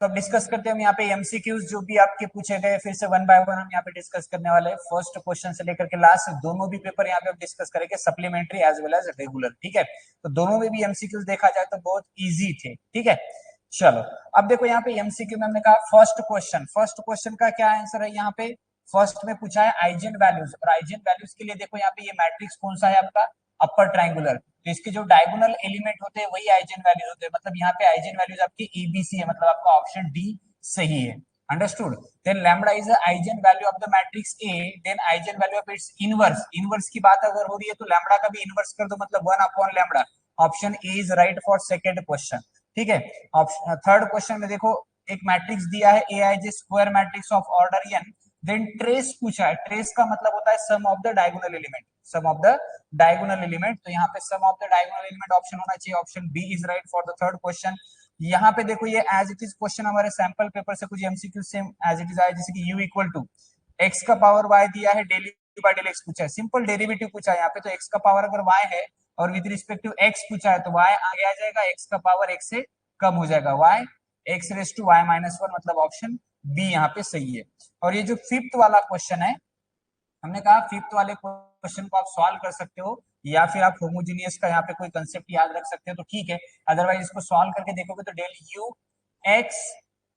तो अब डिस्कस करते हैं हम यहाँ पे एमसीक्यूज जो भी आपके पूछे गए, फिर से वन बाय वन हम यहाँ पे डिस्कस करने वाले हैं। फर्स्ट क्वेश्चन से लेकर के लास्ट दोनों भी पेपर यहाँ पे डिस्कस करेंगे, supplementary as well as regular. ठीक है, तो दोनों में भी एमसीक्यूज देखा जाए तो बहुत इजी थे। ठीक है, चलो अब देखो यहाँ पे एमसीक्यू में हमने कहा फर्स्ट क्वेश्चन का क्या आंसर है यहाँ पे। फर्स्ट में पूछा है आइजेन वैल्यूज, और आइजेन वैल्यूज के लिए देखो यहाँ पे ये मैट्रिक्स कौन सा है आपका, अपर ट्रायंगुलर। तो इसके जो डायगोनल एलिमेंट होते हैं वही आइजेन वैल्यूज होते हैं, मतलब यहाँ पे आइजेन वैल्यूज आपकी एबीसी है, मतलब आपका ऑप्शन डी सही है। Understood. Then lambda is eigen value of the matrix A, then eigen value of its inverse. Inverse की बात अगर हो रही है तो लैम्बडा का भी इनवर्स कर दो, मतलब 1 upon lambda. Option A is right for second question. ठीक है, थर्ड क्वेश्चन में देखो एक मैट्रिक्स दिया है AIJ square matrix of order N, then trace पूछा है। ट्रेस का मतलब होता है sum of the diagonal element, sum of the diagonal element. तो यहाँ पे sum of the diagonal element option होना चाहिए, option B is right for the third question. यहाँ पे देखो ये एज इट इज क्वेश्चन हमारे सैंपल पेपर से कुछ MCQ same as it is आया, जैसे कि u इक्वल टू एक्स का पावर y दिया है, del u by del x पूछा है, सिंपल डेरिवेटिव पूछा है यहाँ पे। तो x का पावर अगर y है और विद रिस्पेक्ट टू x पूछा है तो y आगे आ जाएगा, x का पावर x से कम हो जाएगा, y x raise to y minus one, मतलब ऑप्शन बी यहाँ पे सही है। और ये जो फिफ्थ वाला क्वेश्चन है, हमने कहा फिफ्थ वाले क्वेश्चन को आप सॉल्व कर सकते हो, या फिर आप होमोजीनियस का यहाँ पे कोई कंसेप्ट याद रख सकते हो तो ठीक है, अदरवाइज इसको सॉल्व करके देखोगे तो डेल यू एक्स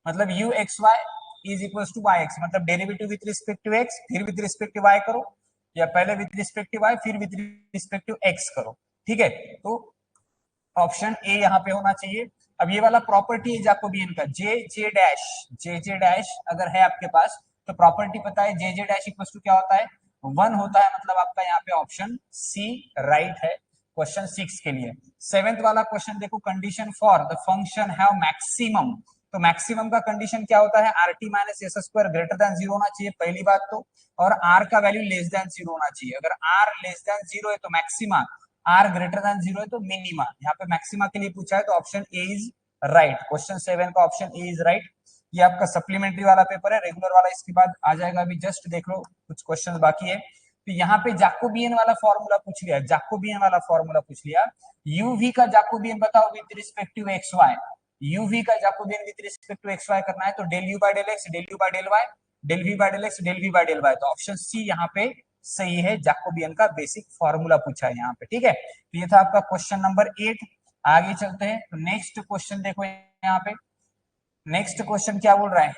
मतलब u x y is equal to y x, मतलब derivative with respect to x फिर विथ रिस्पेक्ट टू वाई करो, या पहले विथ रिस्पेक्ट टू वाई फिर विथ रिस्पेक्ट टू एक्स करो। ठीक है, तो ऑप्शन ए यहाँ पे होना चाहिए। अब ये वाला प्रॉपर्टी है जैकोबियन का, जे जे डैश अगर है आपके पास तो प्रॉपर्टी पता है, जे जे डैश इक्वल टू क्या होता है, 1 होता है, मतलब आपका यहाँ पे ऑप्शन सी राइट है क्वेश्चन 6 के लिए। सेवेंथ वाला क्वेश्चन देखो, condition for the function have maximum. तो मैक्सिमम का कंडीशन क्या होता है, are T minus S square greater than zero होना चाहिए पहली बात तो, और आर का वैल्यू लेस देन जीरो होना चाहिए। अगर आर लेस देन जीरो है तो maxima, or greater than zero है तो मिनिमा। यहाँ पे मैक्सिमा के लिए पूछा है तो option A is right, question 7 का ऑप्शन ए इज राइट। ये आपका सप्लीमेंट्री वाला पेपर है, रेगुलर वाला इसके बाद आ जाएगा, अभी जस्ट देख लो कुछ क्वेश्चन बाकी है। तो यहाँ पे जैकोबियन वाला फॉर्मूला पूछ लिया, जैकोबियन वाला फॉर्मूला पूछ लिया, यूवी का जैकोबियन बताओ with respect to x y. U v का Jacobian with respect to x y करना है तो del you by del x, del you by del y, del v by del x, del v by del y. तो option C यहाँ पे सही है, Jacobian का बेसिक फॉर्मूला पूछा है यहाँ पे। ठीक है, तो ये था आपका क्वेश्चन नंबर 8। आगे चलते हैं तो नेक्स्ट क्वेश्चन देखो यहाँ पे, नेक्स्ट क्वेश्चन क्या बोल रहा है,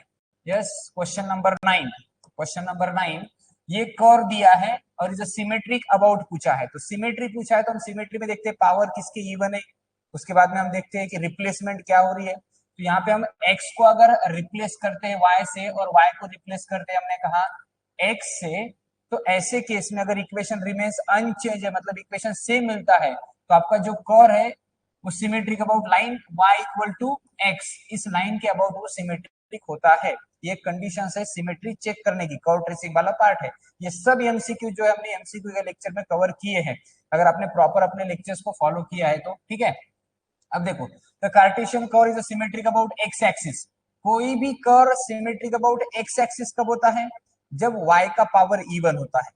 yes question number 9। Question number 9, ये कर्व दिया है और इज सिमेट्रिक अबाउट पूछा है। तो सिमेट्री पूछा है तो हम सिमेट्री में देखते हैं पावर किसके इवन है, उसके बाद में हम देखते हैं कि रिप्लेसमेंट क्या हो रही है। तो यहाँ पे हम x को अगर रिप्लेस करते हैं y से और y को रिप्लेस करते हैं हमने कहा x से, तो ऐसे केस में अगर इक्वेशन रिमेन्स अनचेंज है, मतलब इक्वेशन सेम मिलता है, तो आपका जो कर्व है वो symmetric about line y equal to x, इस लाइन के अबाउट वो सिमेट्रिक होता है। ये कंडीशन है सिमेट्री चेक करने की, कर्व ट्रेसिंग वाला पार्ट है। ये सब एमसीक्यू जो है हमने एमसीक्यू के लेक्चर में कवर किए हैं, अगर आपने प्रॉपर अपने लेक्चर्स को फॉलो किया है तो। ठीक है, अब देखो the Cartesian curve is symmetric about x axis. कोई भी curve symmetric about x axis कब होता है, जब y का पावर इवन होता है।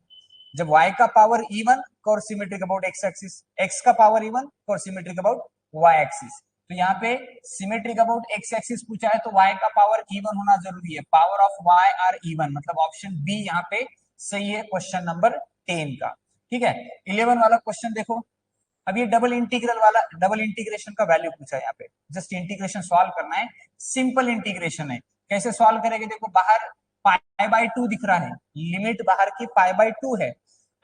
जब y का power even, curve symmetric about x axis, x का power even, curve symmetric about y axis. तो यहाँ पे सिमेट्रिक अबाउट एक्स एक्सिस पूछा है तो y का पावर इवन होना जरूरी है, power of y are even, मतलब ऑप्शन बी यहाँ पे सही है क्वेश्चन नंबर 10 का। ठीक है, 11 वाला क्वेश्चन देखो, अब ये डबल इंटीग्रल वाला, डबल इंटीग्रेशन का वैल्यू पूछा है यहाँ पे, जस्ट इंटीग्रेशन सॉल्व करना है, सिंपल इंटीग्रेशन है। कैसे सॉल्व करेंगे, देखो बाहर पाई बाय 2 दिख रहा है, लिमिट बाहर की पाई बाय 2 है,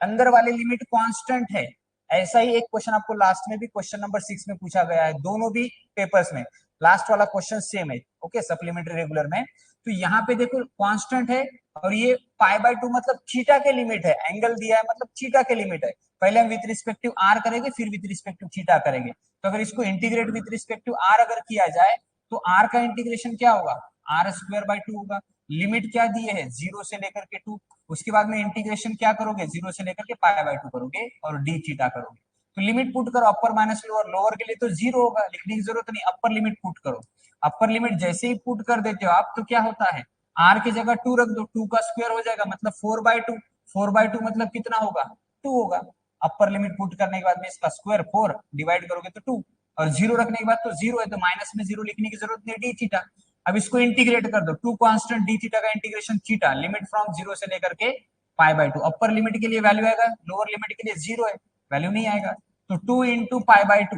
अंदर वाले लिमिट कांस्टेंट है। ऐसा ही एक क्वेश्चन आपको लास्ट में भी क्वेश्चन नंबर 6 में पूछा गया है, दोनों भी पेपर्स में लास्ट वाला क्वेश्चन सेम है, ओके सप्लीमेंट्री रेगुलर में। तो यहाँ पे देखो कांस्टेंट है, और ये पाई बाय 2 मतलब थीटा के लिमिट है, एंगल दिया है मतलब थीटा के लिमिट है। पहले हम विथ रिस्पेक्टिव आर करेंगे फिर विथ रिस्पेक्टिव थीटा करेंगे। तो अगर इसको इंटीग्रेट विथ रिस्पेक्टिव आर अगर किया जाए तो आर का इंटीग्रेशन क्या होगा, आर स्क्वायर बाय 2 होगा। लिमिट क्या दिए है, 0 से लेकर के 2, उसके बाद में इंटीग्रेशन क्या करोगे, 0 से लेकर के पाई बाय 2 करोगे और डी थीटा करोगे। तो लिमिट पुट करो, अपर माइनस लोअर, लोअर के लिए तो 0 होगा, लिखने की जरूरत नहीं, अपर लिमिट पुट करो। अपर लिमिट जैसे ही पुट कर देते हो आप तो क्या होता है, आर की जगह 2 रख दो, 2 का स्क्वायर हो जाएगा मतलब 4/2, 4/2 मतलब कितना होगा, 2 होगा। अपर लिमिट पुट करने के बाद में इसका स्क्वायर 4 डिवाइड करोगे तो 2, और 0 रखने के बाद तो 0 है तो माइनस में 0 लिखने की जरूरत नहीं, डी थीटा। अब इसको इंटीग्रेट कर दो, टू कांस्टेंट डी थीटा का integration theta, limit from zero से लेकर के पाई बाय टू। अपर लिमिट के लिए वैल्यू आएगा, लोअर लिमिट के लिए जीरो है, वैल्यू नहीं आएगा। तो 2 into pi by two,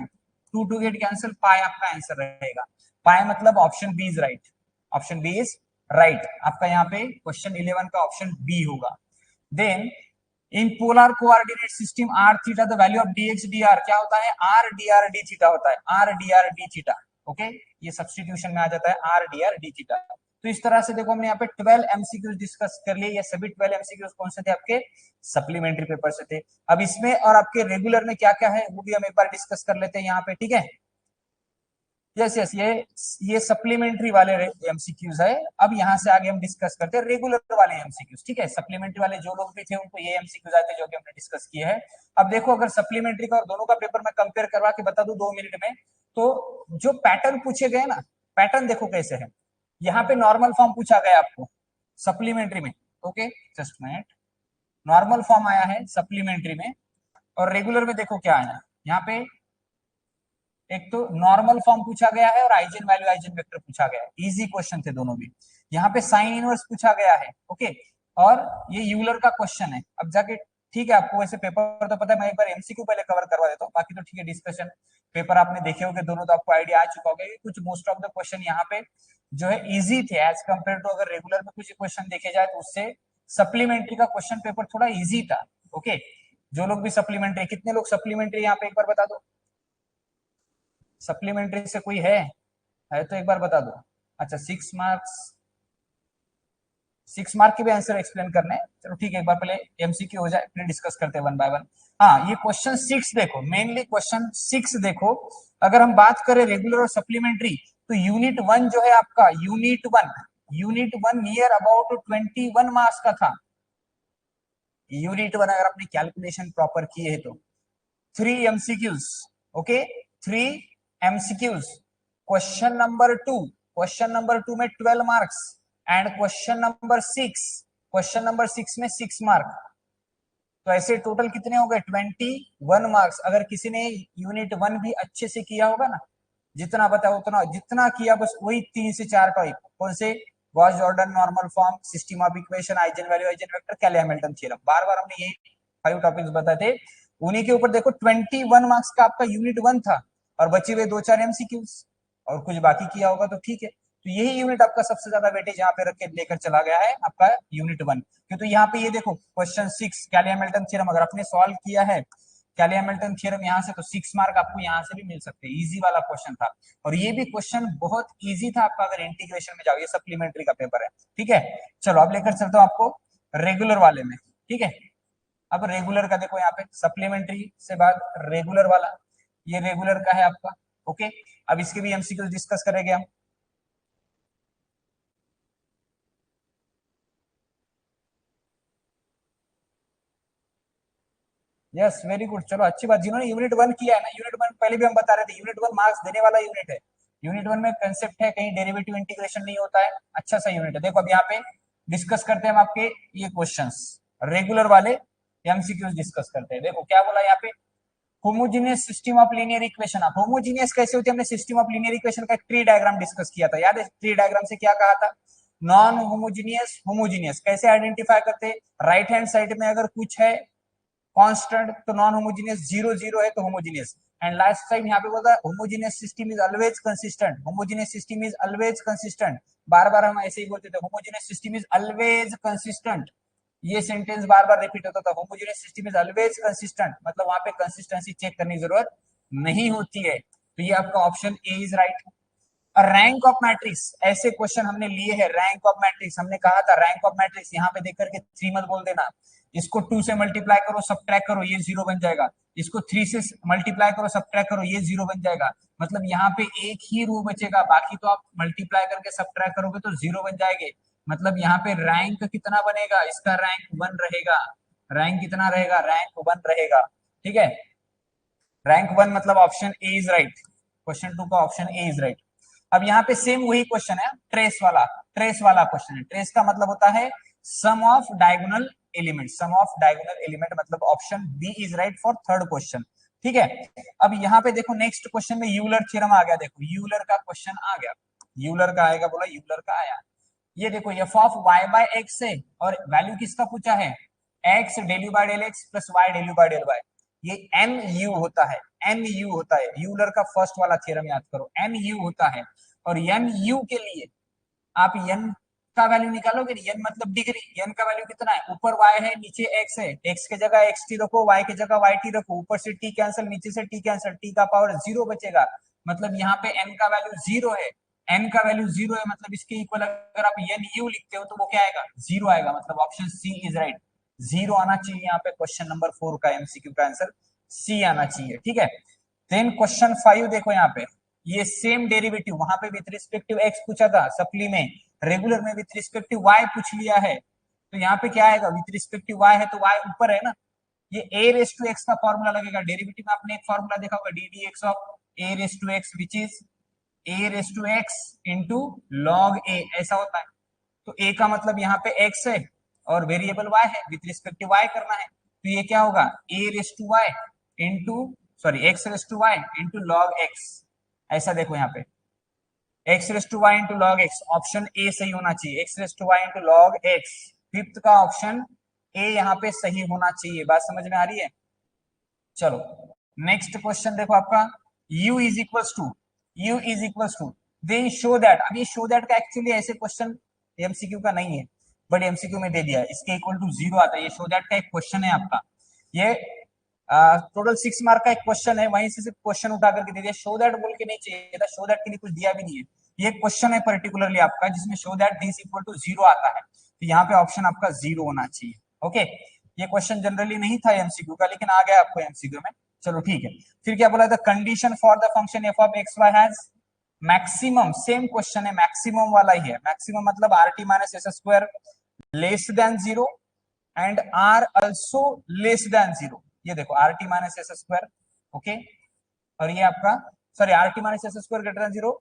two two get cancel, pi आपका आंसर रहेगा। पाई मतलब option B is right, option B is right. आपका यहाँ पे क्वेश्चन 11 का ऑप्शन बी होगा। Then in polar coordinate system r theta the value of d x d r क्या होता है, r d r d theta होता है, r d r d theta. Okay, ये सब्स्टिट्यूशन में आ जाता है r d r d theta. तो इस तरह से देखो हमने यहाँ पे 12 एमसीक्यूज डिस्कस कर लिए। ये सभी 12 एमसीक्यूज कौन से थे, आपके सप्लीमेंट्री पेपर से थे। अब इसमें और आपके रेगुलर में क्या क्या है वो भी हम एक बार डिस्कस कर लेते हैं यहाँ पे, ठीक है। यस यस, ये सप्लीमेंट्री वाले एमसीक्यूज है। अब यहाँ से आगे हम डिस्कस करते हैं रेगुलर वाले एमसीक्यूज, ठीक है। सप्लीमेंट्री वाले जो लोग भी थे उनको ये एमसीक्यूज आए थे जो कि हमने डिस्कस किए हैं। अब देखो, अगर सप्लीमेंट्री का और दोनों का पेपर मैं कंपेयर करवा के बता दूं 2 मिनट में, तो जो पैटर्न पूछे गए ना, पैटर्न देखो कैसे है। यहाँ पे नॉर्मल फॉर्म पूछा गया आपको सप्लीमेंट्री में, okay just minute, normal form आया है सप्लीमेंट्री में। और रेगुलर में देखो क्या आया, यहाँ पे एक तो नॉर्मल फॉर्म पूछा गया है और आइजन वैल्यू आइजन वेक्टर पूछा गया है। इजी क्वेश्चन थे दोनों भी। यहाँ पे साइन इनवर्स पूछा गया है, ओके, और ये यूलर का क्वेश्चन है। अब जाके ठीक है, आपको वैसे पेपर तो पता है, मैं एक बार एमसीक्यू पहले कवर करवा देता हूँ, बाकी तो ठीक है। डिस्कशन पेपर आपने देखे होंगे दोनों, तो आपको आइडिया आ चुका होगा कि कुछ मोस्ट ऑफ द क्वेश्चन यहाँ पे जो है इजी थे एज कम्पेयर टू अगर रेगुलर में कुछ क्वेश्चन देखे जाए तो उससे सप्लीमेंट्री का क्वेश्चन पेपर थोड़ा इजी था। ओके, जो लोग भी सप्लीमेंट्री, कितने लोग सप्लीमेंट्री यहाँ पे एक बार बता दो, सप्लीमेंट्री से कोई है तो एक बार बता दो। अच्छा, 6 मार्क्स, 6 मार्क के भी आंसर एक्सप्लेन करने हैं, चलो ठीक है, एक बार पहले एमसीक्यू हो जाए फिर डिस्कस करते हैं वन बाय वन। हाँ, ये क्वेश्चन 6 देखो, मेनली क्वेश्चन 6 देखो। अगर हम बात करें रेगुलर और सप्लीमेंट्री, तो यूनिट 1 जो है आपका, unit one near about 21 marks का था। यूनिट 1 अगर आपने कैलकुलेशन प्रॉपर किए है तो 3 MCQs, okay, 3 MCQs. Question number 2 में 12 मार्क्स एंड क्वेश्चन नंबर 6 में 6 मार्क। तो ऐसे टोटल कितने हो गए, 21 मार्क्स। अगर किसी ने यूनिट 1 भी अच्छे से किया होगा ना, जितना बताया उतना, जितना किया बस वही 3 से 4 टॉपिक, कौन से, Gauss Jordan, normal form, system of equation, eigen value, eigen vector, Cayley Hamilton theorem, बार बार हमने ये 5 टॉपिक्स बताए थे। उन्हीं के ऊपर देखो 21 मार्क्स का आपका यूनिट 1 था, और बचे हुए 2-4 एमसीक्यूज और कुछ बाकी किया होगा तो ठीक है। तो यही यूनिट आपका सबसे ज्यादा वेटेज यहाँ पे रख के लेकर चला गया है, आपका यूनिट 1। क्योंकि यहाँ पे ये देखो क्वेश्चन 6 कैले-हैमिल्टन थ्योरम अगर आपने सॉल्व किया है, कैले-हैमिल्टन थ्योरम यहाँ से, तो 6 मार्क आपको यहाँ से भी मिल सकते हैं। इजी वाला क्वेश्चन था, और ये भी क्वेश्चन बहुत इजी था आपका अगर इंटीग्रेशन में जाओ। ये सप्लीमेंट्री का पेपर है, ठीक है। चलो अब लेकर चलता हूँ आपको रेगुलर वाले में, ठीक है। अब रेगुलर का देखो, यहाँ पे सप्लीमेंट्री से बाद रेगुलर वाला, ये रेगुलर का है आपका, ओके। अब इसके भी एमसीक्यूज डिस्कस करेंगे हम। यस, वेरी गुड, चलो अच्छी बात। जिन्होंने यूनिट 1 किया है ना, यूनिट 1 पहले भी हम बता रहे थे, यूनिट 1 मार्क्स देने वाला यूनिट है। यूनिट 1 में कंसेप्ट है, कहीं डेरिवेटिव इंटीग्रेशन नहीं होता है, अच्छा सा यूनिट है। देखो अब यहाँ पे डिस्कस करते हैं हम आपके ये क्वेश्चंस, रेगुलर वाले एमसीक्यूज डिस्कस करते हैं। देखो क्या बोला यहाँ पे, homogeneous system of linear equation. आप होमोजीनियस कैसे होती है, हमने सिस्टम ऑफ लीनियर इक्वेशन का एक ट्री डायग्राम डिस्कस किया था, याद है। ट्री डायग्राम से क्या कहा था, नॉन होमोजीनियस, होमोजीनियस कैसे आइडेंटिफाई करते हैं, राइट हैंड साइड में अगर कुछ है कांस्टेंट तो नॉन होमोजीनियस, 0 0 है तो होमोजीनियस। एंड लास्ट टाइम यहाँ पे बोलता है homogeneous system is always consistent, homogeneous system is always consistent. बार बार हम ऐसे ही बोलते थे, homogeneous system is always consistent. ये सेंटेंस बार बार रिपीट होता था, homogeneous system is always consistent, मतलब वहां पे कंसिस्टेंसी चेक करने की जरूरत नहीं होती है। तो ये आपका option A is right. Rank of matrix, ऐसे क्वेश्चन हमने लिए हैं। रैंक ऑफ मैट्रिक्स हमने कहा था, रैंक ऑफ मैट्रिक्स यहाँ पे देख करके 3 मत बोल देना, इसको 2 से मल्टीप्लाई करो, सब्ट्रैक्ट करो, ये 0 बन जाएगा। इसको 3 से मल्टीप्लाई करो, सब्ट्रैक्ट करो, ये 0 बन जाएगा। मतलब यहाँ पे एक ही रो बचेगा, बाकी तो आप मल्टीप्लाई करके सब्ट्रैक्ट करोगे तो 0 बन जाएंगे। मतलब यहाँ पे रैंक कितना बनेगा, इसका रैंक 1 रहेगा। रैंक कितना रहेगा, रैंक 1 रहेगा, ठीक है। रैंक 1 मतलब option A is right, question 2 का ऑप्शन ए इज राइट। अब यहाँ पे सेम वही क्वेश्चन है, ट्रेस वाला क्वेश्चन है। ट्रेस का मतलब होता है sum of diagonal element, sum of diagonal element, मतलब option B is right for third question, ठीक है। अब यहाँ पे देखो नेक्स्ट क्वेश्चन में यूलर थ्योरम आ गया, देखो यूलर का क्वेश्चन आ गया। यूलर का आएगा, बोला यूलर का आया। ये देखो F of Y by X है और वैल्यू किसका पूछा है, X del you by del X plus Y del you by del Y. ये एम यू होता है, एम यू होता है, यूलर का फर्स्ट वाला थ्योरम याद करो, एम यू होता है। और एम यू के लिए आप एन का वैल्यू निकालोगे, एन मतलब डिग्री, एन का वैल्यू कितना है, ऊपर y है नीचे x है, x के जगह x t रखो, y के जगह y t रखो, ऊपर से t कैंसिल नीचे से t कैंसिल, t का पावर 0 बचेगा, मतलब यहाँ पे n का वैल्यू 0 है, n का वैल्यू 0 है, मतलब इसके इक्वल अगर आप n u लिखते हो तो वो क्या आएगा, 0 आएगा, मतलब ऑप्शन सी इज राइट, 0 आना चाहिए यहाँ पे क्वेश्चन नंबर 4 का एमसीक्यू का आंसर सी आना चाहिए, ठीक है। देन क्वेश्चन 5 देखो यहाँ पे, ये सेम डेरिवेटिव वहां पे विथ रिस्पेक्टिव एक्स पूछा था सप्ली में, रेगुलर में विथ रिस्पेक्टिव वाई पूछ लिया है, तो यहाँ पे क्या आएगा, विथ रिस्पेक्टिव वाई है तो वाई ऊपर है ना, ये ए रेस टू एक्स का फॉर्मूला लगेगा, डेरिवेटिव में आपने एक फॉर्मूला देखा होगा, D D X of a raise to x which is a raise to x into log a, ऐसा होता है। तो ए का मतलब यहाँ पे एक्स है और वेरिएबल वाई है, विथ रिस्पेक्टिव वाई करना है, तो ये क्या होगा, a raise to Y into sorry X raise to Y into log X, ऐसा देखो यहाँ पे X raise to Y into log X, option A सही होना चाहिए, X raise to Y into log X, fifth का ऑप्शन ए यहाँ पे सही होना चाहिए, बात समझ में आ रही है। चलो नेक्स्ट क्वेश्चन देखो आपका, u is equals to, u is equals to, then show that, अब ये शो दैट का एक्चुअली ऐसे क्वेश्चन एमसीक्यू का नहीं है, बट एमसीक्यू में दे दिया है, इसके इक्वल टू 0 आता है, ये शो दैट का एक क्वेश्चन है आपका, ये टोटल 6 मार्क का एक क्वेश्चन है, वहीं से सिर्फ क्वेश्चन उठा करके दे दिया, शो दैट बोल के नहीं चाहिए था, शो दैट के लिए कुछ दिया भी नहीं है, ये क्वेश्चन है पर्टिकुलरली आपका जिसमें show that this equal to 0 आता है, तो यहाँ पे ऑप्शन आपका 0 होना चाहिए, ओके। ये क्वेश्चन जनरली नहीं था एमसीक्यू का, लेकिन आ गया आपको एमसीक्यू में, चलो ठीक है। फिर क्या बोला था, condition for the function F of X Y has maximum, same question है, मैक्सिमम वाला ही है, मैक्सिमम मतलब R T minus S square less than 0 and R also less than 0, ये देखो R T minus S square, okay, और ये आपका sorry R T minus S square greater than 0,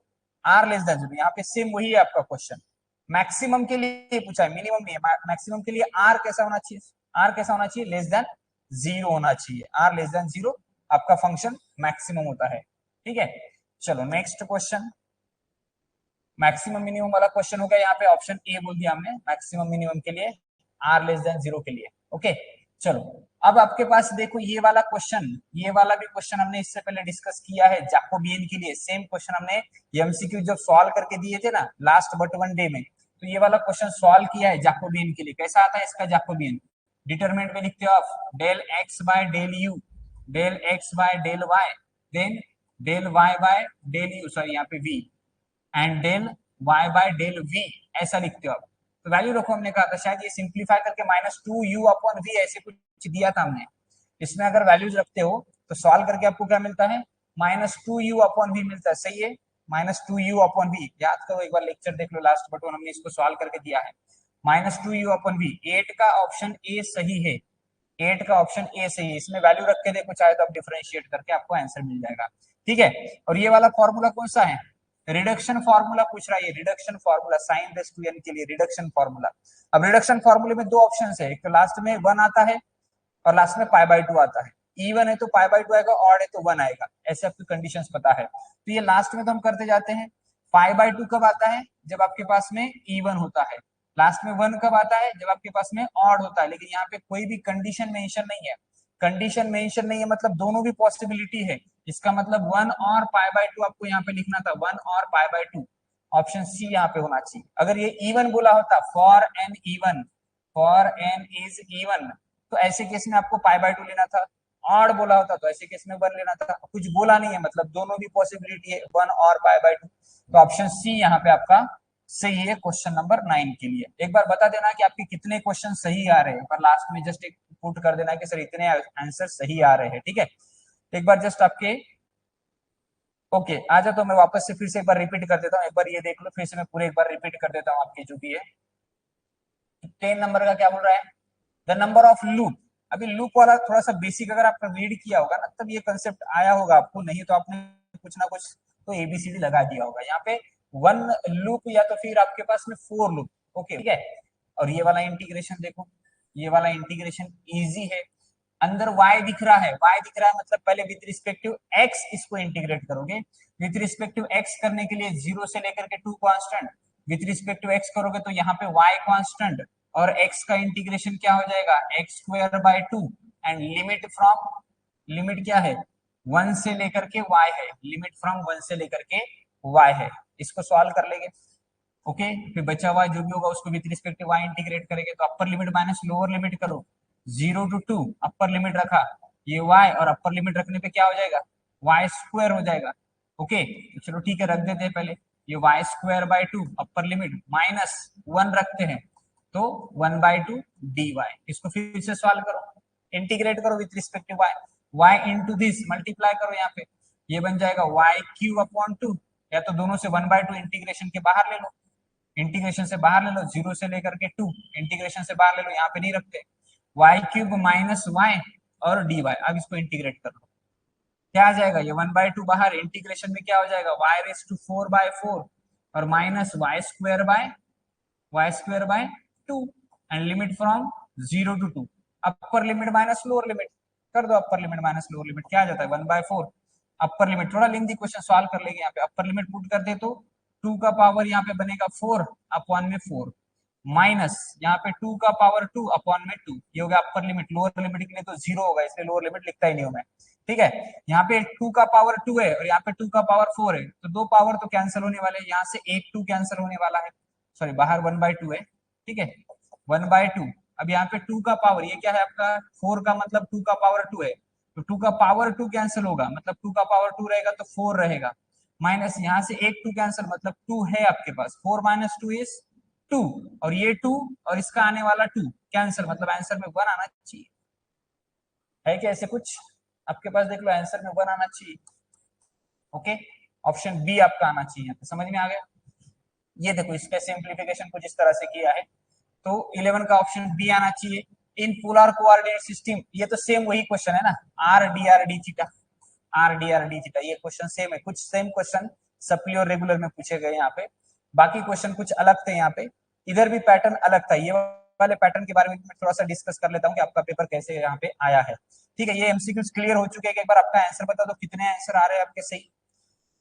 R less than 0, यहाँ पे सेम वही है आपका क्वेश्चन, मैक्सिमम के लिए पूछा है, मिनिमम नहीं है, मैक्सिमम के लिए आर कैसा होना चाहिए, आर कैसा होना चाहिए, लेस देन 0 होना चाहिए, आर लेस देन 0 आपका फंक्शन मैक्सिमम होता है, ठीक है। चलो नेक्स्ट क्वेश्चन, मैक्सिमम मिनिमम वाला क्वेश्चन हो गया, यहाँ पे ऑप्शन ए बोल दिया हमने मैक्सिमम मिनिमम के लिए, आर लेस देन 0 के लिए, ओके। चलो अब आपके पास देखो ये वाला क्वेश्चन, ये वाला भी क्वेश्चन हमने इससे पहले डिस्कस किया है, जैकोबियन के लिए सेम क्वेश्चन हमने एमसीक्यू जब सॉल्व करके दिए थे ना लास्ट बट वन डे में, तो ये वाला क्वेश्चन सॉल्व किया है जैकोबियन के लिए, कैसा आता है इसका जैकोबियन, डिटरमिनेंट में लिखते हो आप del X by del U, del X by del Y, then del Y by del U, sorry यहाँ पे V, and del Y by del V, ऐसा लिखते हो आप, तो वैल्यू रखो, हमने कहा था शायद ये सिंप्लीफाई करके minus two U upon V ऐसे कुछ दिया था हमने, इसमें अगर वैल्यूज रखते हो तो सॉल्व करके आपको क्या मिलता है, minus two U upon V मिलता है, सही है, minus two U upon V, याद करो एक बार लेक्चर देख लो लास्ट बट वन, हमने इसको सॉल्व करके दिया है, minus two U upon V, 8 का ऑप्शन ए सही है, 8 का ऑप्शन ए सही है, इसमें वैल्यू रख के देखो चाहे तो आप डिफरेंशिएट करके आपको आंसर मिल जाएगा, ठीक है। और ये वाला फॉर्मूला कौन सा है, रिडक्शन फार्मूला पूछ रहा है, reduction formula sine raise to n के लिए रिडक्शन फार्मूला। अब रिडक्शन फार्मूले में दो ऑप्शन है, एक तो लास्ट में 1 आता है और लास्ट में पाई बाय 2 आता है, इवन है तो पाई बाय 2 आएगा, ऑड है तो 1 आएगा, ऐसे आपकी कंडीशंस पता है, तो ये लास्ट में तो हम करते जाते हैं, पाई बाय 2 कब आता है, जब आपके पास में इवन होता है, लास्ट में 1 कब आता है, जब आपके पास में ऑड होता है, लेकिन यहाँ पे कोई भी कंडीशन मेंशन नहीं है, कंडीशन मेंशन नहीं है मतलब दोनों भी पॉसिबिलिटी है, इसका मतलब 1 और पाई बाय 2 आपको यहाँ पे लिखना था, 1 और पाई बाय 2, ऑप्शन सी यहाँ पे होना चाहिए। अगर ये इवन बोला होता, for n even, for n is even, तो ऐसे केस में आपको पाई बाय 2 लेना था, ऑड बोला होता तो ऐसे केस में 1 लेना था, कुछ बोला नहीं है मतलब दोनों भी पॉसिबिलिटी है, 1 और पाई बाय 2, तो ऑप्शन सी यहाँ पे आपका सही है क्वेश्चन नंबर 9 के लिए। एक बार बता देना कि आपके कितने क्वेश्चन सही आ रहे हैं, पर लास्ट में जस्ट एक पुट कर देना कि सर इतने आंसर सही आ रहे हैं, ठीक है। एक बार जस्ट आपके ओके आ जाओ, तो मैं वापस से फिर से एक बार रिपीट कर देता हूँ, एक बार ये देख लो, फिर से मैं पूरे एक बार रिपीट कर देता हूँ आपके जो भी है। 10 नंबर का क्या बोल रहा है, द नंबर ऑफ लूप, अभी लूप वाला थोड़ा सा बेसिक अगर आपका रीड किया होगा ना तब ये कंसेप्ट आया होगा आपको, नहीं तो आपने कुछ ना कुछ तो एबीसीडी लगा दिया होगा, यहाँ पे 1 लूप या तो फिर आपके पास में 4 लूप, ओके ठीक है। और ये वाला इंटीग्रेशन देखो, ये वाला इंटीग्रेशन इजी है, अंदर y दिख रहा है, y दिख रहा है मतलब पहले विद रिस्पेक्टिव x इसको इंटीग्रेट करोगे, विथ रिस्पेक्टिव एक्स करने के लिए 0 से लेकर के 2 कांस्टेंट, विथ रिस्पेक्टिव एक्स करोगे तो यहाँ पे y कांस्टेंट और x का इंटीग्रेशन क्या हो जाएगा x square by 2 and limit from, limit क्या है 1 से लेकर के y है, लिमिट फ्रॉम 1 से लेकर के y है। इसको सॉल्व कर लेंगे। ओके फिर बचा हुआ जो भी होगा उसको with respect to y integrate करेंगे तो upper limit minus lower limit करो 0 to 2 अपर लिमिट रखा ये y और अपर लिमिट रखने पे क्या हो जाएगा y स्क्वायर हो जाएगा। ओके तो चलो ठीक है रख देते हैं पहले ये y square by 2 upper limit minus 1 रखते हैं तो 1 बाय 2 dy। इसको फिर से सॉल्व करो इंटीग्रेट करो with respect to y, y into this multiply करो यहाँ पे ये बन जाएगा y क्यूब अपॉन 2 या तो दोनों से 1 बाय 2 इंटीग्रेशन के बाहर ले लो, इंटीग्रेशन से बाहर ले लो 0 से लेकर के 2 इंटीग्रेशन से बाहर ले लो यहाँ पे नहीं रखते y क्यूब माइनस वाई और dy। अब इसको इंटीग्रेट कर लो क्या आ जाएगा ये 1 बाय 2 बाहर इंटीग्रेशन में क्या हो जाएगा y रेस टू 4 बाय 4 और minus y square by 2 and limit from 0 to 2 upper limit minus lower limit कर दो upper limit minus lower limit क्या आ जाता है 1 बाय 4 अपर लिमिट थोड़ा लेंथी क्वेश्चन सॉल्व कर लेंगे यहाँ पे अपर लिमिट पुट कर दे तो 2 का पावर यहाँ पे बनेगा 4 अपॉन में 4 माइनस यहाँ पे 2 का पावर 2 अपॉन में 2 ये हो गया अपर लिमिट। लोअर लिमिट के लिए तो 0 होगा इसलिए लोअर लिमिट लिखता ही नहीं हूं मैं। ठीक है यहाँ पे 2 का पावर 2 है और यहाँ पे 2 का पावर 4 है तो दो पावर तो कैंसिल होने वाले हैं यहाँ से एक 2 कैंसिल होने वाला है सॉरी बाहर 1 बाय 2 है। ठीक है 1 बाय 2 अब यहाँ पे 2 का पावर ये क्या है आपका 4 का मतलब 2 का पावर 2 है तो 2 का पावर 2 कैंसिल होगा मतलब 2 का पावर 2 रहेगा तो 4 रहेगा माइनस यहाँ से एक 2 कैंसिल मतलब 2 है आपके पास 4 माइनस 2 इज 2 और ये 2 और इसका आने वाला 2 कैंसिल मतलब आंसर में 1 आना चाहिए। है क्या ऐसे कुछ आपके पास देख लो आंसर में 1 आना चाहिए। ओके ऑप्शन बी आपका आना चाहिए समझ में आ गया। ये देखो इसका सिंप्लीफिकेशन कुछ इस तरह से किया है तो 11 का ऑप्शन बी आना चाहिए। इन पोलर कोऑर्डिनेट सिस्टम ये तो सेम वही क्वेश्चन है ना आर डी थीटा ये क्वेश्चन सेम है कुछ सेम क्वेश्चन सप्ली और रेगुलर में पूछे गए यहाँ पे बाकी क्वेश्चन कुछ अलग थे यहाँ पे इधर भी पैटर्न अलग था ये वाले पैटर्न के बारे में मैं थोड़ा सा डिस्कस कर लेता हूँ कि आपका पेपर कैसे यहाँ पे आया है। ठीक है ये एमसीक्यूज क्लियर हो चुके हैं एक बार आपका आंसर बता दो कितने आंसर आ रहे हैं आपके सही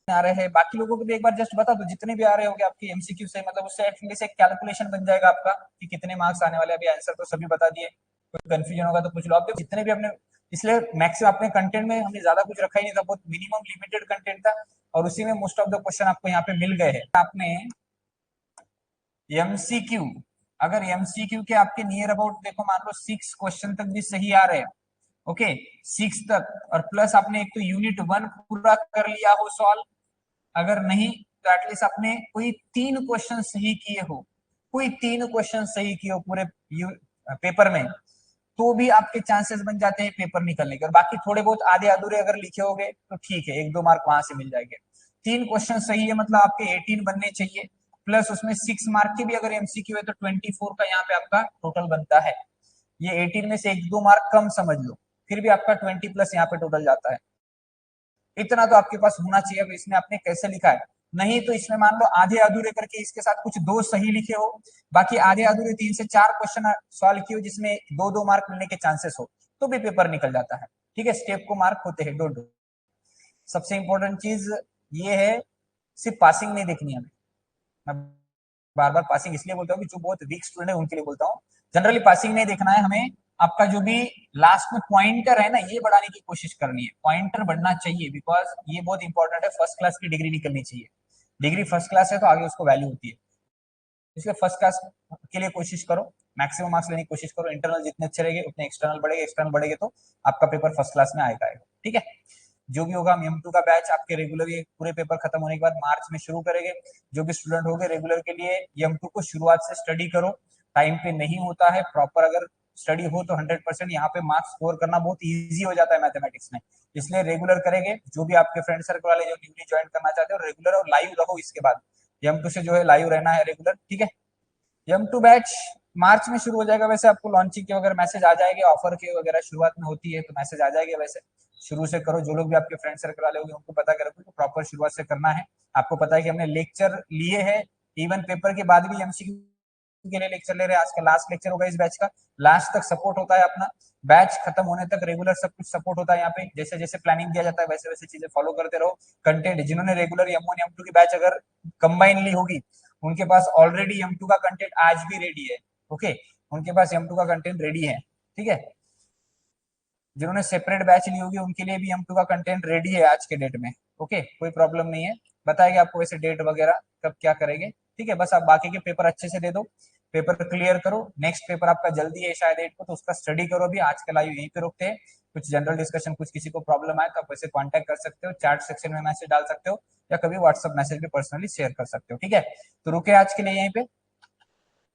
आ रहे हैं बाकी लोगों को भी एक बार जस्ट बता दो जितने भी आ रहे होंगे आपके एमसीक्यू से मतलब उससे एटलीस्ट एक कैलकुलेशन बन जाएगा आपका कि कितने मार्क्स आने वाले अभी आंसर तो सभी बता दिए कोई कंफ्यूजन होगा तो पूछ लो आप जितने भी अपने इसलिए मैक्सिमम अपने कंटेंट में हमने ज्यादा कुछ रखा ही नहीं था बहुत मिनिमम लिमिटेड कंटेंट था और उसी में मोस्ट ऑफ द क्वेश्चन आपको यहाँ पे मिल गए हैं। आपने एमसीक्यू अगर एमसीक्यू के आपके नियर अबाउट देखो मान लो 6 क्वेश्चन तक भी सही आ रहे हैं ओके 6 तक और प्लस आपने एक तो यूनिट 1 पूरा कर लिया हो सॉल्व अगर नहीं तो एटलीस्ट आपने कोई 3 क्वेश्चन सही किए हो कोई 3 क्वेश्चन सही किए हो पूरे पेपर में तो भी आपके चांसेस बन जाते हैं पेपर निकलने के और बाकी थोड़े बहुत आधे अधूरे अगर लिखे होंगे तो ठीक है 1-2 मार्क वहां से मिल जाएंगे। 3 क्वेश्चन सही है मतलब आपके 18 बनने चाहिए प्लस उसमें 6 मार्क के भी अगर एमसीक्यू है तो 24 का यहाँ पे आपका टोटल बनता है। ये 18 में से 1-2 मार्क कम समझ लो फिर भी आपका 20 प्लस यहाँ पे टोटल जाता है इतना तो आपके पास होना चाहिए। अब इसमें आपने कैसे लिखा है नहीं तो इसमें मान लो आधे अधूरे करके इसके साथ कुछ 2 सही लिखे हो बाकी आधे अधूरे 3 से 4 क्वेश्चन सॉल्व किए हो जिसमें 2-2 मार्क मिलने के चांसेस हो तो भी पेपर निकल जाता है। ठीक है स्टेप को मार्क होते हैं डोंट डू। सबसे इंपॉर्टेंट चीज ये है सिर्फ पासिंग नहीं देखनी है मैं बार बार पासिंग इसलिए बोलता हूँ कि जो बहुत वीक स्टूडेंट है उनके लिए बोलता हूँ जनरली पासिंग नहीं देखना है हमें आपका जो भी लास्ट में पॉइंटर है ना ये बढ़ाने की कोशिश करनी है पॉइंटर बढ़ना चाहिए बिकॉज ये बहुत इंपॉर्टेंट है फर्स्ट क्लास की डिग्री निकलनी चाहिए डिग्री फर्स्ट क्लास है तो आगे उसको वैल्यू होती है इसलिए फर्स्ट क्लास के लिए कोशिश करो मैक्सिमम मार्क्स लेने की कोशिश करो इंटरनल जितने अच्छे रहेंगे उतने एक्सटर्नल बढ़ेगे तो आपका पेपर फर्स्ट क्लास में आएगा। ठीक है जो भी होगा M2 का बैच आपके रेगुलर ये पूरे पेपर खत्म होने के बाद मार्च में शुरू करेंगे। जो भी स्टूडेंट होंगे रेगुलर के लिए M2 को शुरुआत से स्टडी करो टाइम पे नहीं होता है प्रॉपर अगर स्टडी हो तो 100% यहाँ पे मार्क्स स्कोर करना बहुत इजी हो जाता है मैथमेटिक्स में इसलिए रेगुलर करेंगे। जो भी आपके फ्रेंड सर्कल वाले जो न्यूली ज्वाइन करना चाहते हो रेगुलर और लाइव रहो इसके बाद M2 से जो है लाइव रहना है रेगुलर। ठीक है M2 बैच मार्च में शुरू हो जाएगा वैसे आपको लॉन्चिंग के वगैरह मैसेज आ जाएंगे ऑफर के वगैरह शुरुआत में होती है तो मैसेज आ जाएगा वैसे शुरू से करो। जो लोग भी आपके फ्रेंड सर्कल वाले होंगे उनको पता करो कि प्रॉपर शुरुआत से करना है। आपको पता है कि हमने लेक्चर लिए हैं इवन पेपर के बाद भी एमसीक्यू के लिए लेक्चर ले रहे हैं। आज का लास्ट लेक्चर होगा इस बैच का। लास्ट तक सपोर्ट होता है अपना, बैच खत्म होने तक रेगुलर सब कुछ सपोर्ट होता है यहाँ पे। जैसे जैसे प्लानिंग दिया जाता है वैसे वैसे चीजें फॉलो करते रहो। कंटेंट जिन्होंने रेगुलर M1 M2 की बैच अगर कंबाइनली होगी, उनके पास ऑलरेडी M2 का कंटेंट आज भी रेडी है। ओके, उनके पास M2 का कंटेंट रेडी है। ठीक है, जिन्होंने सेपरेट बैच ली होगी उनके लिए भी M2 का कंटेंट रेडी है आज के डेट में। ओके, कोई प्रॉब्लम नहीं है, बताएंगे आपको वैसे डेट वगैरह कब क्या करेंगे। ठीक है, बस आप बाकी के पेपर अच्छे से दे दो, पेपर क्लियर करो। नेक्स्ट पेपर आपका जल्दी है शायद 8 को, तो उसका स्टडी करो। अभी आज का लाइव यहीं पे रुकते हैं। कुछ जनरल डिस्कशन, कुछ किसी को प्रॉब्लम आए तो आप वैसे कांटेक्ट कर सकते हो, चैट सेक्शन में मैसेज डाल सकते हो, या कभी व्हाट्सएप मैसेज पे पर्सनली शेयर कर सकते हो। ठीक है, तो रुके आज के लिए यहीं पे।